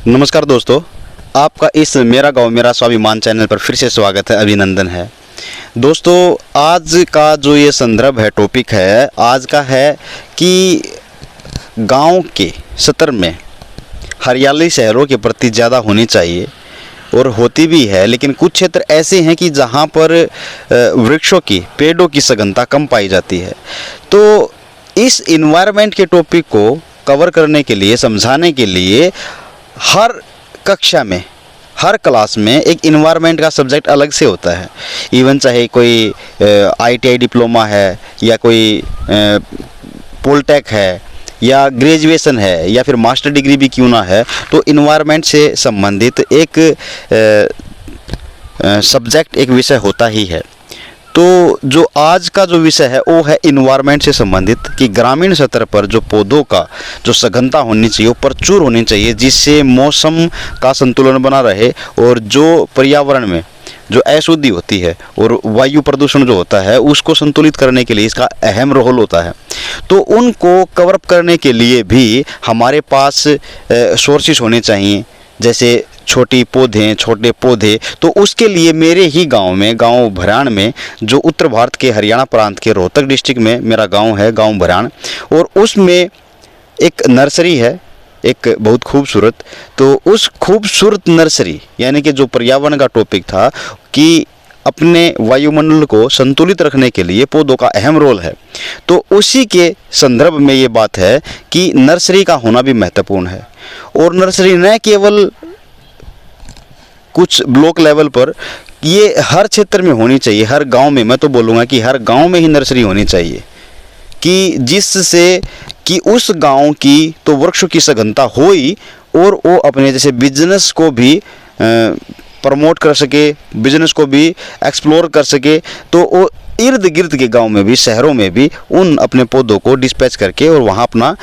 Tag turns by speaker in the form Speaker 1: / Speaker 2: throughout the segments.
Speaker 1: नमस्कार दोस्तों, आपका इस मेरा गांव मेरा स्वाभिमान चैनल पर फिर से स्वागत है, अभिनंदन है। दोस्तों, आज का जो ये संदर्भ है, टॉपिक है आज का है कि गांव के सतर में हरियाली शहरों के प्रति ज़्यादा होनी चाहिए और होती भी है, लेकिन कुछ क्षेत्र ऐसे हैं कि जहां पर वृक्षों की पेड़ों की सघनता कम पाई जाती है। तो इस इन्वायरमेंट के टॉपिक को कवर करने के लिए, समझाने के लिए हर कक्षा में, हर क्लास में एक इन्वायरमेंट का सब्जेक्ट अलग से होता है। इवन चाहे कोई ITI डिप्लोमा है या कोई पॉलिटेक है या ग्रेजुएशन है या फिर मास्टर डिग्री भी क्यों ना है, तो इन्वायरमेंट से संबंधित एक सब्जेक्ट, एक विषय होता ही है। तो जो आज का जो विषय है वो है इन्वायरमेंट से संबंधित कि ग्रामीण स्तर पर जो पौधों का जो सघनता होनी चाहिए वो प्रचुर होनी चाहिए, जिससे मौसम का संतुलन बना रहे और जो पर्यावरण में जो अशुद्धि होती है और वायु प्रदूषण जो होता है उसको संतुलित करने के लिए इसका अहम रोल होता है। तो उनको कवर अप करने के लिए भी हमारे पास सोर्सेस होने चाहिए, जैसे छोटे पौधे। तो उसके लिए मेरे ही गांव में, गांव भराण में, जो उत्तर भारत के हरियाणा प्रांत के रोहतक डिस्ट्रिक्ट में मेरा गांव है, गांव भराण, और उसमें एक नर्सरी है, एक बहुत खूबसूरत। तो उस खूबसूरत नर्सरी, यानी कि जो पर्यावरण का टॉपिक था कि अपने वायुमंडल को संतुलित रखने के लिए पौधों का अहम रोल है, तो उसी के संदर्भ में ये बात है कि नर्सरी का होना भी महत्वपूर्ण है। और नर्सरी न केवल कुछ ब्लॉक लेवल पर, ये हर क्षेत्र में होनी चाहिए, हर गांव में। मैं तो बोलूँगा कि हर गांव में ही नर्सरी होनी चाहिए, कि जिससे कि उस गांव की तो वृक्षों की सघनता हो ही, और वो अपने जैसे बिजनेस को भी प्रमोट कर सके, बिजनेस को भी एक्सप्लोर कर सके। तो वो इर्द गिर्द के गांव में भी, शहरों में भी उन अपने पौधों को डिस्पैच करके और वहाँ अपना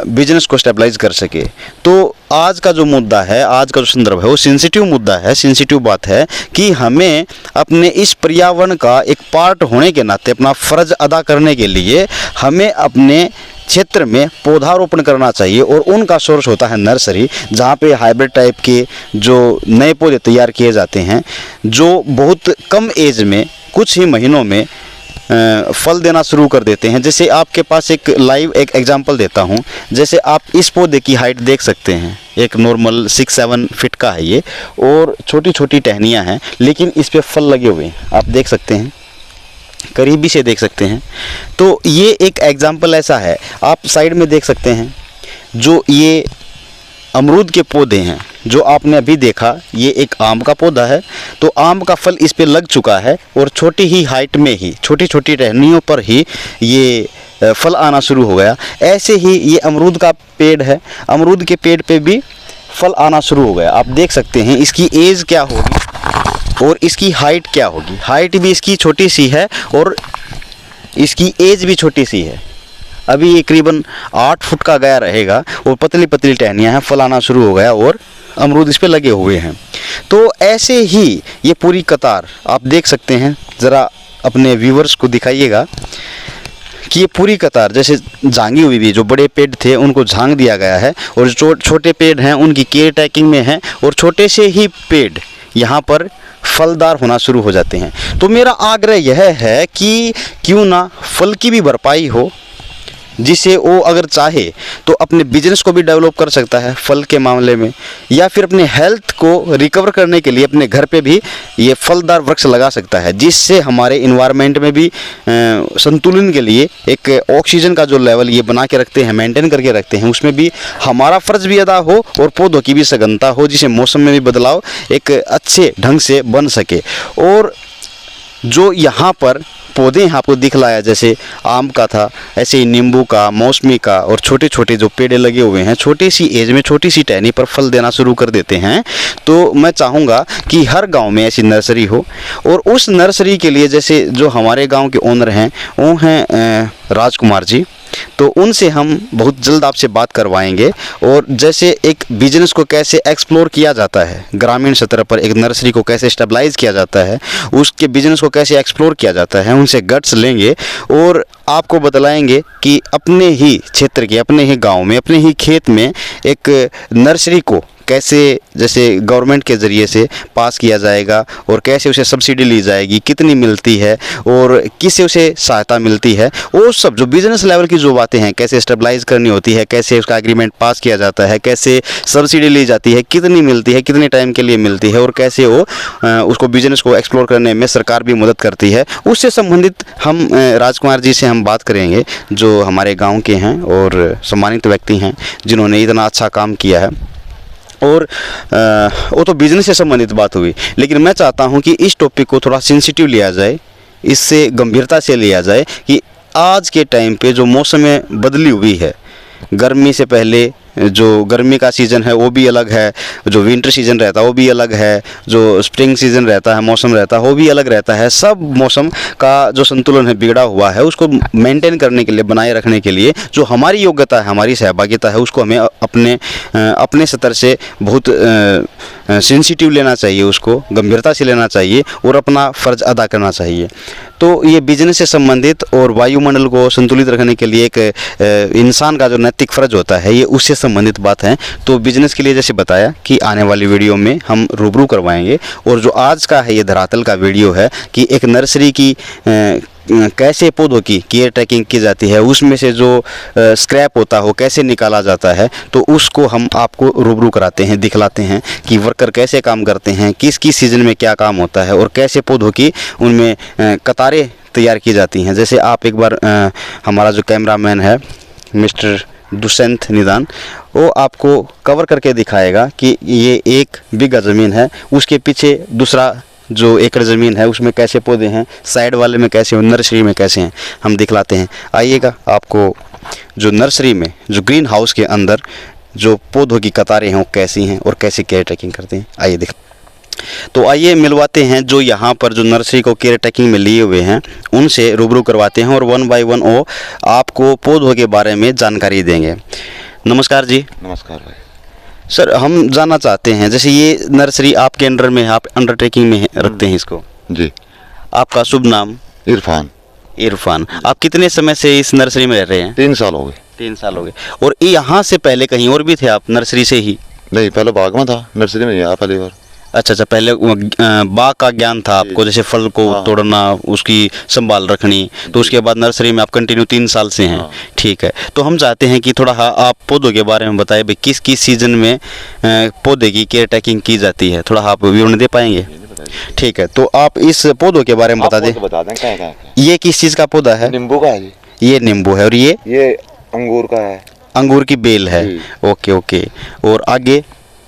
Speaker 1: बिजनेस को स्टेबलाइज कर सके। तो आज का जो मुद्दा है, आज का जो संदर्भ है, वो सेंसिटिव मुद्दा है, सेंसिटिव बात है कि हमें अपने इस पर्यावरण का एक पार्ट होने के नाते अपना फ़र्ज अदा करने के लिए हमें अपने क्षेत्र में पौधारोपण करना चाहिए। और उनका सोर्स होता है नर्सरी, जहाँ पे हाइब्रिड टाइप के जो नए पौधे तैयार किए जाते हैं, जो बहुत कम एज में, कुछ ही महीनों में फल देना शुरू कर देते हैं। जैसे आपके पास एक लाइव एक एग्जांपल देता हूँ। जैसे आप इस पौधे की हाइट देख सकते हैं, एक नॉर्मल 6-7 फीट का है ये, और छोटी छोटी टहनियाँ हैं, लेकिन इस पे फल लगे हुए हैं, आप देख सकते हैं, करीबी से देख सकते हैं। तो ये एक एग्जांपल ऐसा है। आप साइड में देख सकते हैं जो ये अमरूद के पौधे हैं, जो आपने अभी देखा, ये एक आम का पौधा है। तो आम का फल इस पे लग चुका है और छोटी ही हाइट में ही, छोटी छोटी टहनियों पर ही ये फल आना शुरू हो गया। ऐसे ही ये अमरूद का पेड़ है, अमरूद के पेड़ पे भी फल आना शुरू हो गया। आप देख सकते हैं इसकी एज क्या होगी और इसकी हाइट क्या होगी। हाइट भी इसकी छोटी सी है और इसकी एज भी छोटी सी है। अभी ये करीबन 8 फुट का गया रहेगा और पतली पतली टहनियाँ हैं, फल आना शुरू हो गया और अमरूद इस पे लगे हुए हैं। तो ऐसे ही ये पूरी कतार आप देख सकते हैं। ज़रा अपने व्यूवर्स को दिखाइएगा कि ये पूरी कतार जैसे झांगी हुई भी, जो बड़े पेड़ थे उनको झांग दिया गया है, और जो छोटे पेड़ हैं उनकी केयर टेकिंग में है, और छोटे से ही पेड़ यहाँ पर फलदार होना शुरू हो जाते हैं। तो मेरा आग्रह यह है कि क्यों ना फल की भी भरपाई हो, जिसे वो अगर चाहे तो अपने बिजनेस को भी डेवलप कर सकता है फल के मामले में, या फिर अपने हेल्थ को रिकवर करने के लिए अपने घर पे भी ये फलदार वृक्ष लगा सकता है, जिससे हमारे इन्वायरमेंट में भी संतुलन के लिए एक ऑक्सीजन का जो लेवल ये बना के रखते हैं, मेंटेन करके रखते हैं, उसमें भी हमारा फ़र्ज भी अदा हो और पौधों की भी सघनता हो, जिससे मौसम में भी बदलाव एक अच्छे ढंग से बन सके। और जो यहाँ पर पौधे आपको दिखलाया, जैसे आम का था, ऐसे ही नींबू का, मौसमी का, और छोटे छोटे जो पेड़ लगे हुए हैं, छोटी सी एज में छोटी सी टहनी पर फल देना शुरू कर देते हैं। तो मैं चाहूँगा कि हर गांव में ऐसी नर्सरी हो। और उस नर्सरी के लिए जैसे जो हमारे गांव के ओनर हैं वो हैं राजकुमार जी, तो उनसे हम बहुत जल्द आपसे बात करवाएंगे। और जैसे एक बिजनेस को कैसे एक्सप्लोर किया जाता है, ग्रामीण स्तर पर एक नर्सरी को कैसे स्टेबलाइज किया जाता है, उसके बिजनेस को कैसे एक्सप्लोर किया जाता है, उनसे गट्स लेंगे और आपको बतलाएंगे कि अपने ही क्षेत्र के, अपने ही गांव में, अपने ही खेत में एक नर्सरी को कैसे जैसे गवर्नमेंट के ज़रिए से पास किया जाएगा और कैसे उसे सब्सिडी ली जाएगी, कितनी मिलती है और किससे उसे सहायता मिलती है, वो सब जो बिज़नेस लेवल की जो बातें हैं, कैसे स्टेबलाइज करनी होती है, कैसे उसका एग्रीमेंट पास किया जाता है, कैसे सब्सिडी ली जाती है, कितनी मिलती है, कितने टाइम के लिए मिलती है और कैसे वो उसको बिज़नेस को एक्सप्लोर करने में सरकार भी मदद करती है, उससे संबंधित हम राजकुमार जी से हम बात करेंगे जो हमारे गाँव के हैं और सम्मानित व्यक्ति हैं जिन्होंने इतना अच्छा काम किया है। और वो तो बिज़नेस से संबंधित बात हुई, लेकिन मैं चाहता हूं कि इस टॉपिक को थोड़ा सेंसिटिव लिया जाए, इससे गंभीरता से लिया जाए कि आज के टाइम पे जो मौसम में बदली हुई है, गर्मी से पहले जो गर्मी का सीज़न है वो भी अलग है, जो विंटर सीज़न रहता है वो भी अलग है, जो स्प्रिंग सीज़न रहता है, मौसम रहता है वो भी अलग रहता है। सब मौसम का जो संतुलन है बिगड़ा हुआ है, उसको मेंटेन करने के लिए, बनाए रखने के लिए जो हमारी योग्यता है, हमारी सहभागिता है, उसको हमें अपने स्तर से बहुत सेंसिटिव लेना चाहिए, उसको गंभीरता से लेना चाहिए और अपना फ़र्ज अदा करना चाहिए। तो ये बिजनेस से संबंधित और वायुमंडल को संतुलित रखने के लिए एक इंसान का जो नैतिक फ़र्ज होता है, ये उससे संबंधित बात है। तो बिजनेस के लिए जैसे बताया कि आने वाली वीडियो में हम रूबरू करवाएंगे, और जो आज का है ये धरातल का वीडियो है कि एक नर्सरी की कैसे पौधों की केयर टेकिंग की जाती है, उसमें से जो स्क्रैप होता है वो कैसे निकाला जाता है, तो उसको हम आपको रूबरू कराते हैं, दिखलाते हैं कि वर्कर कैसे काम करते हैं, किस किस सीज़न में क्या काम होता है और कैसे पौधों की उनमें कतारें तैयार की जाती हैं। जैसे आप एक बार हमारा जो कैमरामैन है मिस्टर दुष्यंत निदान, वो आपको कवर करके दिखाएगा कि ये 1 बीघा ज़मीन है, उसके पीछे दूसरा जो एकड़ ज़मीन है उसमें कैसे पौधे हैं, साइड वाले में कैसे, नर्सरी में कैसे हैं, हम दिखलाते हैं। आइएगा, आपको जो नर्सरी में, जो ग्रीन हाउस के अंदर जो पौधों की कतारें हैं वो कैसी हैं और कैसे केयर टेकिंग करते हैं, आइए देख। तो आइए मिलवाते हैं जो यहाँ पर जो नर्सरी को केयर टेकिंग में लिए हुए हैं उनसे रूबरू करवाते हैं और 1 बाय 1 वो आपको पौधों के बारे में जानकारी देंगे। नमस्कार जी।
Speaker 2: नमस्कार भाई।
Speaker 1: सर, हम जानना चाहते हैं, जैसे ये नर्सरी आपके अंडर में है, आप अंडरटेकिंग में रखते हैं इसको
Speaker 2: जी।
Speaker 1: आपका शुभ नाम?
Speaker 2: इरफान।
Speaker 1: इरफान। आप कितने समय से इस नर्सरी में रह रहे हैं?
Speaker 2: 3 साल हो गए।
Speaker 1: 3 साल हो गए। और यहाँ से पहले कहीं और भी थे आप, नर्सरी से ही?
Speaker 2: नहीं, पहले बाग में था, नर्सरी में नहीं आया पहली बार।
Speaker 1: अच्छा, पहले बाग का ज्ञान था आपको, जैसे फल को तोड़ना, उसकी संभाल रखनी, तो उसके बाद नर्सरी में आप कंटिन्यू 3 साल से हैं। ठीक है, तो हम चाहते हैं कि थोड़ा आप पौधों के बारे में बताएं, भाई किस किस सीज़न में पौधे की केयर टेकिंग की जाती है, थोड़ा आप विवरण दे पाएंगे? ठीक है, तो आप इस पौधों के बारे में बता दें।
Speaker 2: क्या
Speaker 1: ये किस चीज़ का पौधा है?
Speaker 2: नींबू का है जी।
Speaker 1: ये नींबू है। और ये
Speaker 2: अंगूर का है।
Speaker 1: अंगूर की बेल है। Okay okay. और आगे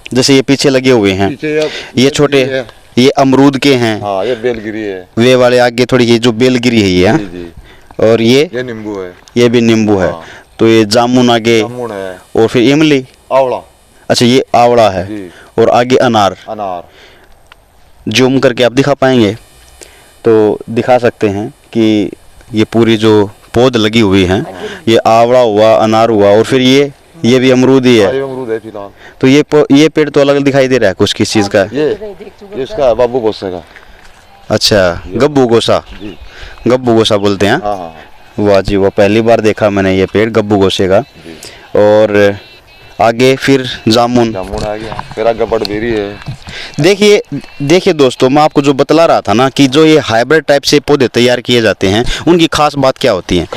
Speaker 1: जैसे ये पीछे लगे हुए हैं, ये छोटे, ये अमरूद के हैं।
Speaker 2: हाँ, ये बेलगिरी है।
Speaker 1: वे वाले आगे थोड़ी, ये जो बेलगिरी है ये,
Speaker 2: जी जी।
Speaker 1: और ये
Speaker 2: नींबू है।
Speaker 1: ये भी नींबू है। तो ये जामुन आगे,
Speaker 2: जामुन है।
Speaker 1: और फिर इमली,
Speaker 2: आंवला।
Speaker 1: अच्छा, ये आंवला है
Speaker 2: जी।
Speaker 1: और आगे अनार। जूम करके आप दिखा पाएंगे? तो दिखा सकते हैं कि ये पूरी जो पौध लगी हुई हैं, ये आंवला हुआ, अनार हुआ, और फिर ये भी अमरूद ही है।
Speaker 2: अमरूद है फिलहाल।
Speaker 1: तो ये पेड़ तो अलग दिखाई दे रहा है कुछ, किस चीज़ का?
Speaker 2: ये इसका बाबू गोसा का।
Speaker 1: अच्छा, गब्बू गोसा। गब्बू गोसा बोलते हैं। वाह जी, वो पहली बार देखा मैंने ये पेड़ गब्बू गोसे का। और आगे फिर जामुन
Speaker 2: आ गया, फिर आगे बड़बेरी है।
Speaker 1: देखिए दोस्तों, मैं आपको जो बतला रहा था ना कि जो ये हाइब्रिड टाइप से पौधे तैयार किए जाते हैं, उनकी खास बात क्या होती है?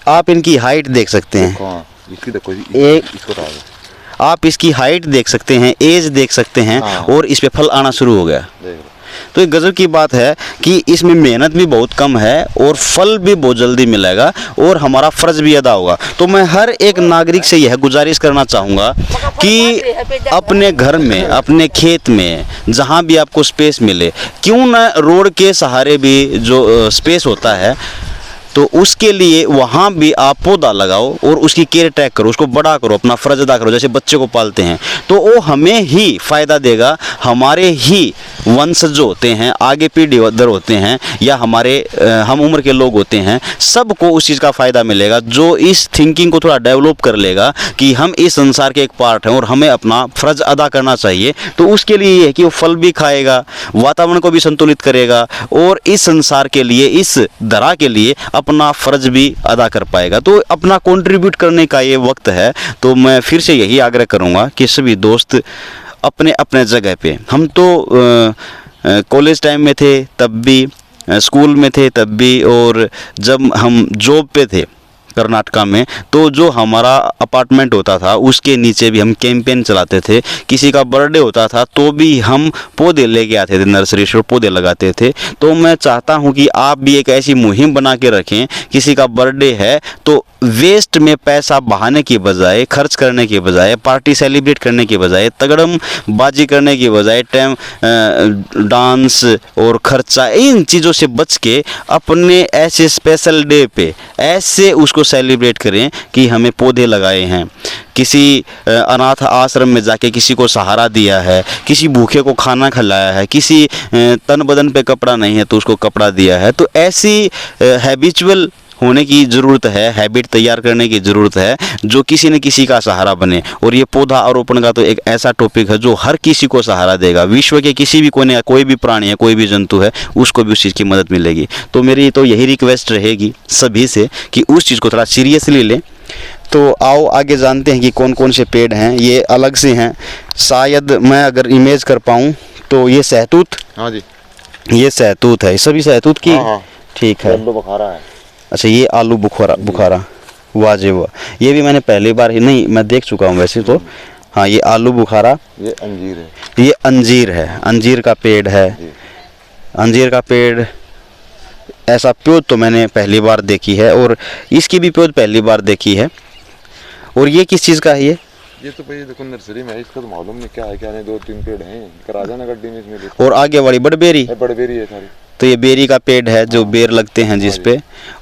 Speaker 1: आप इनकी हाइट देख सकते हैं,
Speaker 2: इसकी देखो
Speaker 1: आप इसकी हाइट देख सकते हैं, एज देख सकते हैं, और इस पे फल आना शुरू हो गया। तो ये गजब की बात है कि इसमें मेहनत भी बहुत कम है और फल भी बहुत जल्दी मिलेगा और हमारा फ़र्ज भी अदा होगा। तो मैं हर एक नागरिक से यह गुजारिश करना चाहूँगा कि अपने घर में, अपने खेत में, जहाँ भी आपको स्पेस मिले, क्यों ना रोड के सहारे भी जो स्पेस होता है, तो उसके लिए वहाँ भी आप पौधा लगाओ और उसकी केयर टेक करो, उसको बड़ा करो, अपना फ़र्ज अदा करो, जैसे बच्चे को पालते हैं। तो वो हमें ही फ़ायदा देगा, हमारे ही वंशज जो होते हैं, आगे पीढ़ी दर होते हैं, या हमारे हम उम्र के लोग होते हैं, सबको उस चीज़ का फ़ायदा मिलेगा। जो इस थिंकिंग को थोड़ा डेवलप कर लेगा कि हम इस संसार के एक पार्ट हैं और हमें अपना फ़र्ज अदा करना चाहिए, तो उसके लिए ये है कि वो फल भी खाएगा, वातावरण को भी संतुलित करेगा और इस संसार के लिए, इस धरा के लिए अपना फ़र्ज भी अदा कर पाएगा। तो अपना कंट्रीब्यूट करने का ये वक्त है। तो मैं फिर से यही आग्रह करूँगा कि सभी दोस्त अपने अपने जगह पे, हम तो कॉलेज टाइम में थे तब भी, स्कूल में थे तब भी, और जब हम जॉब पे थे कर्नाटका में, तो जो हमारा अपार्टमेंट होता था उसके नीचे भी हम कैंपेन चलाते थे। किसी का बर्थडे होता था तो भी हम पौधे लेके आते थे, नर्सरी से पौधे लगाते थे। तो मैं चाहता हूं कि आप भी एक ऐसी मुहिम बना के रखें, किसी का बर्थडे है तो वेस्ट में पैसा बहाने की बजाय, खर्च करने की बजाय, पार्टी सेलिब्रेट करने की बजाय, तगड़म बाजी करने की बजाय, डांस और खर्चा, इन चीज़ों से बच के अपने ऐसे स्पेशल डे पे ऐसे उसको सेलिब्रेट करें कि हमें पौधे लगाए हैं, किसी अनाथ आश्रम में जाके किसी को सहारा दिया है, किसी भूखे को खाना खिलाया है, किसी तन बदन पे कपड़ा नहीं है तो उसको कपड़ा दिया है। तो ऐसी हैबिचुअल होने की ज़रूरत है, हैबिट तैयार करने की ज़रूरत है जो किसी न किसी का सहारा बने। और ये पौधा आरोपण का तो एक ऐसा टॉपिक है जो हर किसी को सहारा देगा। विश्व के किसी भी कोने, कोई भी प्राणी है, कोई भी जंतु है, उसको भी उस चीज़ की मदद मिलेगी। तो मेरी तो यही रिक्वेस्ट रहेगी सभी से कि उस चीज़ को थोड़ा सीरियसली लें। तो आओ आगे जानते हैं कि कौन कौन से पेड़ हैं। ये अलग से हैं, शायद मैं अगर इमेज कर पाऊँ तो ये सहतूत,
Speaker 2: हाँ जी,
Speaker 1: ये सहतूत है, सभी सहतूत की,
Speaker 2: हाँ।
Speaker 1: ठीक है।
Speaker 2: येलो बुखारा है।
Speaker 1: अच्छा, ये आलू बुखारा, वाह जी वाह, ये भी मैंने पहली बार ही, नहीं मैं देख चुका हूँ वैसे तो। हाँ, ये आलू बुखारा,
Speaker 2: ये अंजीर है।
Speaker 1: ये अंजीर है, अंजीर का पेड़ है।
Speaker 2: जी।
Speaker 1: अंजीर का पेड़, ऐसा प्योद तो मैंने पहली बार देखी है, और इसकी भी प्योद पहली बार देखी है। और ये किस चीज़ का है
Speaker 2: ये तो भाई देखो नर्सरी में है, इसका तो मालूम नहीं क्या है क्या नहीं। 2-3 पेड़ हैं, करा जाना गड्डी में इसमें।
Speaker 1: और आगे वाली बड़बेरी,
Speaker 2: बड़बेरी है सारी।
Speaker 1: तो ये बेरी का पेड़ है जो बेर लगते हैं जिस पे,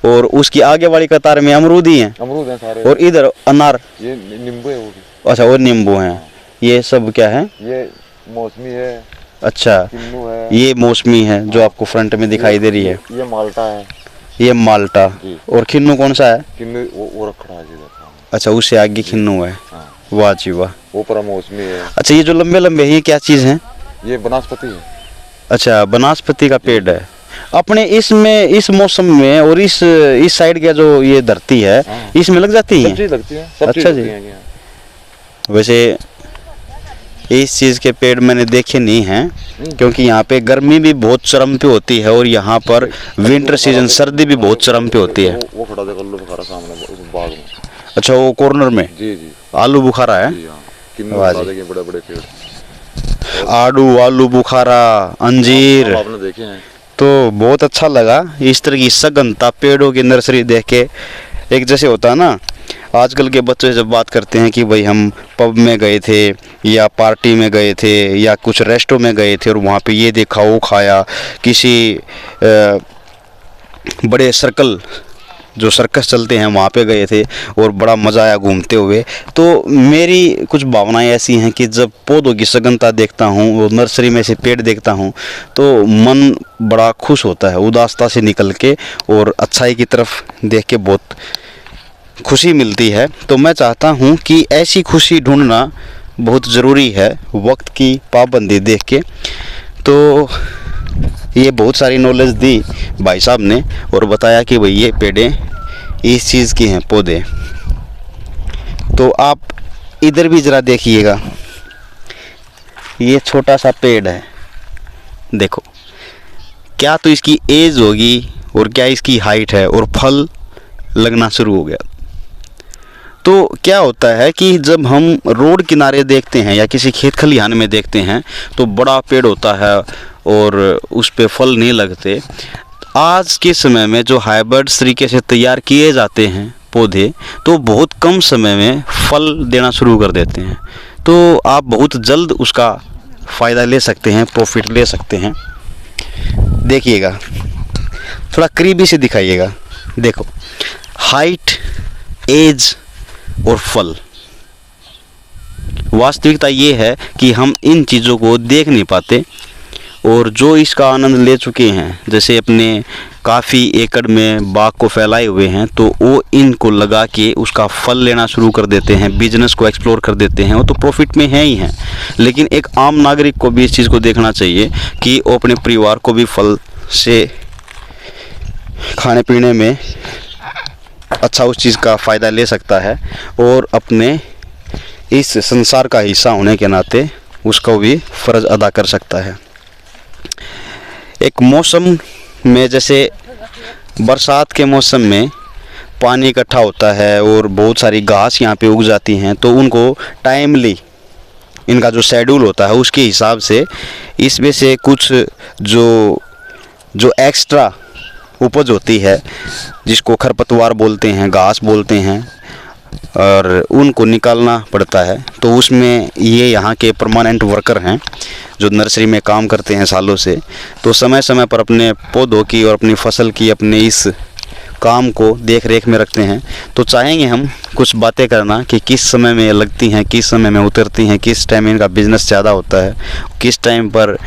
Speaker 1: और उसकी आगे वाली कतार में अमरूद ही हैं,
Speaker 2: अमरूद हैं सारे।
Speaker 1: और इधर अनार,
Speaker 2: ये नींबू है वो भी।
Speaker 1: अच्छा, और नींबू हैं। ये सब क्या है?
Speaker 2: ये मौसमी है।
Speaker 1: अच्छा,
Speaker 2: किन्नू है।
Speaker 1: ये मौसमी है जो आपको फ्रंट में दिखाई दे रही है।
Speaker 2: ये माल्टा है।
Speaker 1: ये माल्टा।
Speaker 2: जी।
Speaker 1: और खिन्नू कौन सा है?
Speaker 2: किन्नू वो रखड़ा है जी।
Speaker 1: अच्छा, उससे आगे खिन्नू है।
Speaker 2: हाँ।
Speaker 1: वाह जी वाह।
Speaker 2: वो पर मौसमी है।
Speaker 1: अच्छा, ये जो लंबे लंबे हैं ये क्या चीज़ हैं?
Speaker 2: ये बनास्पति है।
Speaker 1: अच्छा, बनास्पति का पेड़ है। अपने इसमें, इस मौसम में, और इस साइड का जो ये धरती है,
Speaker 2: हाँ।
Speaker 1: इसमें लग जाती
Speaker 2: सब
Speaker 1: है।
Speaker 2: चीज़ लगती है। सब
Speaker 1: अच्छा
Speaker 2: चीज़
Speaker 1: जी।
Speaker 2: लगती हैं यहाँ।
Speaker 1: वैसे इस चीज़ के पेड़ मैंने देखे नहीं हैं, क्योंकि यहाँ पे गर्मी भी बहुत चरम पे होती है, और यहाँ पर विंटर सीजन, सर्दी भी बहुत चरम पे होती है।
Speaker 2: वो खड़ा देखो आलू बुखारा सामने उस बाग में।
Speaker 1: अच्छा, वो कॉर्नर में
Speaker 2: जी जी
Speaker 1: आलू बुखारा है।
Speaker 2: जी हाँ। किन्नू
Speaker 1: वाह
Speaker 2: बता
Speaker 1: जी।
Speaker 2: देंगे बड़े बड़े पेड़।
Speaker 1: आलू बुखारा, अंजीर,
Speaker 2: आपने देखे हैं।
Speaker 1: तो बहुत अच्छा लगा इस तरह की सघनता पेड़ों की नर्सरी देख के। एक जैसे होता है ना, आजकल के बच्चे जब बात करते हैं कि भाई हम पब में गए थे या पार्टी में गए थे या कुछ रेस्टों में गए थे और वहाँ पे ये देखा वो खाया, किसी बड़े सर्कल जो सर्कस चलते हैं वहाँ पे गए थे और बड़ा मज़ा आया घूमते हुए। तो मेरी कुछ भावनाएं ऐसी हैं कि जब पौधों की सघनता देखता हूँ और नर्सरी में से पेड़ देखता हूँ तो मन बड़ा खुश होता है, उदासता से निकल के, और अच्छाई की तरफ देख के बहुत खुशी मिलती है। तो मैं चाहता हूँ कि ऐसी खुशी ढूंढना बहुत ज़रूरी है वक्त की पाबंदी देख के। तो ये बहुत सारी नॉलेज दी भाई साहब ने और बताया कि भाई ये पेड़ें इस चीज़ की हैं, पौधे। तो आप इधर भी ज़रा देखिएगा, ये छोटा सा पेड़ है, देखो क्या तो इसकी एज होगी और क्या इसकी हाइट है, और फल लगना शुरू हो गया। तो क्या होता है कि जब हम रोड किनारे देखते हैं या किसी खेत खलिहान में देखते हैं तो बड़ा पेड़ होता है और उस पे फल नहीं लगते। आज के समय में जो हाइब्रिड तरीके से तैयार किए जाते हैं पौधे, तो बहुत कम समय में फल देना शुरू कर देते हैं। तो आप बहुत जल्द उसका फ़ायदा ले सकते हैं, प्रॉफिट ले सकते हैं। देखिएगा, थोड़ा करीबी से दिखाइएगा, देखो हाइट, एज और फल। वास्तविकता ये है कि हम इन चीज़ों को देख नहीं पाते, और जो इसका आनंद ले चुके हैं, जैसे अपने काफ़ी एकड़ में बाग को फैलाए हुए हैं, तो वो इनको लगा के उसका फल लेना शुरू कर देते हैं, बिजनेस को एक्सप्लोर कर देते हैं। वो तो प्रॉफिट में है ही हैं, लेकिन एक आम नागरिक को भी इस चीज़ को देखना चाहिए कि वो अपने परिवार को भी फल से खाने पीने में अच्छा उस चीज़ का फ़ायदा ले सकता है और अपने इस संसार का हिस्सा होने के नाते उसका भी फ़र्ज़ अदा कर सकता है। एक मौसम में जैसे बरसात के मौसम में पानी इकट्ठा होता है और बहुत सारी घास यहाँ पे उग जाती हैं, तो उनको टाइमली इनका जो शेड्यूल होता है उसके हिसाब से इसमें से कुछ जो एक्स्ट्रा उपज होती है जिसको खरपतवार बोलते हैं, घास बोलते हैं, और उनको निकालना पड़ता है। तो उसमें ये यहाँ के परमानेंट वर्कर हैं जो नर्सरी में काम करते हैं सालों से, तो समय समय पर अपने पौधों की और अपनी फसल की अपने इस काम को देख रेख में रखते हैं। तो चाहेंगे हम कुछ बातें करना कि किस समय में लगती हैं, किस समय में उतरती हैं, किस टाइम इनका बिजनेस ज़्यादा होता है, किस टाइम पर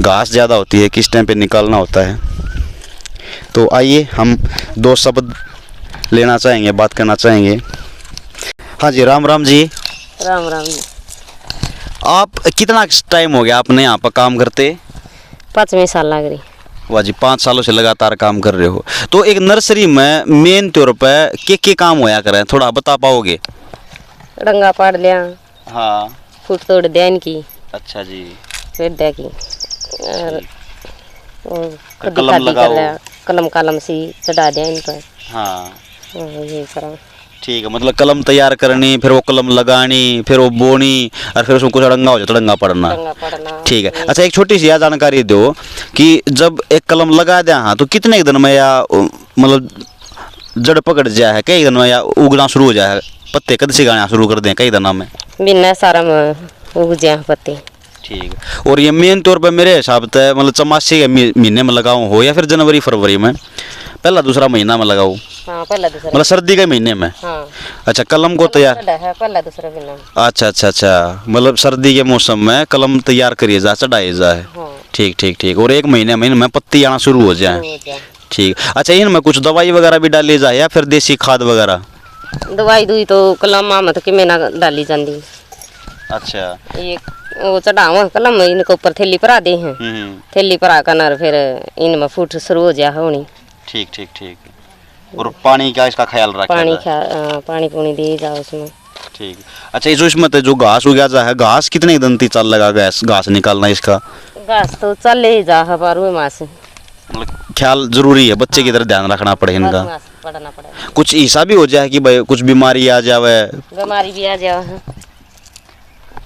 Speaker 1: घास ज़्यादा होती है, किस टाइम पे निकालना होता है। तो आइए हम दो शब्द लेना चाहेंगे, बात करना चाहेंगे। हाँ जी, राम राम जी।
Speaker 3: राम राम जी।
Speaker 1: आप कितना टाइम हो गया आपने यहाँ पर काम करते?
Speaker 3: 5वें साल लग रही।
Speaker 1: वाह जी, 5 सालों से लगातार काम कर रहे हो। तो एक नर्सरी में मेन तौर पर के काम होया करें, थोड़ा बता पाओगे?
Speaker 3: डंगा पाड़ लिया,
Speaker 1: हाँ,
Speaker 3: फुट तोड़ दिया इनकी,
Speaker 1: अच्छा जी,
Speaker 3: फिर दे की और खड्डी
Speaker 1: कलम
Speaker 3: खादी
Speaker 1: लगाओ।
Speaker 3: कर लिया, कलम सी चढ़ा दिया इन पर।
Speaker 1: हाँ
Speaker 3: ये करा।
Speaker 1: ठीक है, मतलब कलम तैयार करनी, फिर वो कलम लगानी, फिर वो बोनी, और फिर उसमें कुछ अड़ंगा हो जाता, अड़ंगा पड़ना।
Speaker 3: डंगा पड़ना।
Speaker 1: ठीक है। अच्छा, एक छोटी सी यह जानकारी दो कि जब एक कलम लगा दिया, हाँ, तो कितने दिन में या मतलब जड़ पकड़ जाए है, कई दिन में या उगना शुरू हो जाए, पत्ते कद से गाना शुरू कर दें कई दिनों में?
Speaker 3: बिना सारा में उग जाए पत्ते।
Speaker 1: ठीक है। और ये मेन तौर पर मेरे हिसाब से मतलब चमासी के महीने में लगाऊँ हो या फिर जनवरी फरवरी में, पहला दूसरा महीना में लगाऊँ?
Speaker 3: हाँ, पहला दूसरा।
Speaker 1: मतलब सर्दी के महीने में?
Speaker 3: हाँ।
Speaker 1: अच्छा, कलम को तैयार,
Speaker 3: है पहला दूसरा महीना।
Speaker 1: अच्छा अच्छा अच्छा, मतलब सर्दी के मौसम में कलम तैयार करिए जा, चढ़ाई जाए।
Speaker 3: हाँ।
Speaker 1: ठीक ठीक ठीक। और एक महीने में इनमें पत्ती आना शुरू हो जाए।
Speaker 3: हो जाए।
Speaker 1: ठीक। अच्छा, इनमें कुछ दवाई वगैरह भी डाली जाए या फिर देसी खाद वगैरह?
Speaker 3: दवाई दुई तो कलम आमत कि में ना डाली जाती।
Speaker 1: अच्छा।
Speaker 3: ये वो चढ़ावा कलम इनके ऊपर थैली परा दे हैं, थैली परा कर फिर इनमें फूट शुरू हो जाए होनी।
Speaker 1: ठीक ठीक ठीक। और पानी का इसका ख्याल रखा जाए?
Speaker 3: पानी पूनी दिए जाओ उसमें।
Speaker 1: ठीक। अच्छा, जो इसमें जो घास उगा जाए, घास कितने दिन तक चल लगा घास निकालना इसका?
Speaker 3: घास तो चल ही जा 12वें मास।
Speaker 1: मतलब ख्याल जरूरी है, बच्चे की तरह ध्यान रखना पड़े इनका।
Speaker 3: पढ़ना पड़ेगा।
Speaker 1: कुछ ऐसा भी हो जाए कि भाई कुछ बीमारी आ जावे,
Speaker 3: बीमारी भी आ जाए,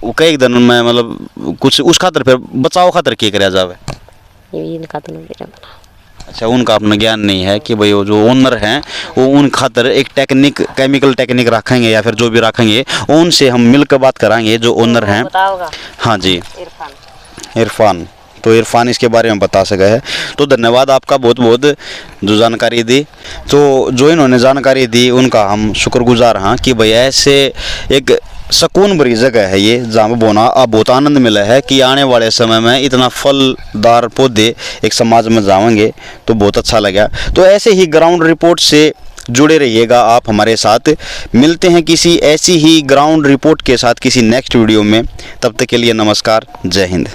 Speaker 1: वो कई दिन में मतलब कुछ उस खातर फिर बचाव खातर क्या कराया जावे?
Speaker 3: ये भी इनका तो नहीं पता।
Speaker 1: अच्छा, उनका अपना ज्ञान नहीं है कि भाई वो जो ओनर हैं वो उन खातर एक टेक्निक, केमिकल टेक्निक रखेंगे या फिर जो भी रखेंगे, उनसे हम मिलकर बात कराएंगे जो ओनर हैं।
Speaker 3: बताओगा?
Speaker 1: हाँ जी,
Speaker 3: इरफान।
Speaker 1: इरफान। तो इरफान इसके बारे में बता सका है। तो धन्यवाद आपका बहुत बहुत जो जानकारी दी। तो जो इन्होंने जानकारी दी उनका हम शुक्रगुजार हाँ कि भैया ऐसे एक सुकून भरी जगह है ये, जहाँ पर बोना अब बहुत आनंद मिला है कि आने वाले समय में इतना फलदार पौधे एक समाज में जाएंगे तो बहुत अच्छा लगा। तो ऐसे ही ग्राउंड रिपोर्ट से जुड़े रहिएगा आप हमारे साथ। मिलते हैं किसी ऐसी ही ग्राउंड रिपोर्ट के साथ किसी नेक्स्ट वीडियो में। तब तक के लिए नमस्कार, जय हिंद।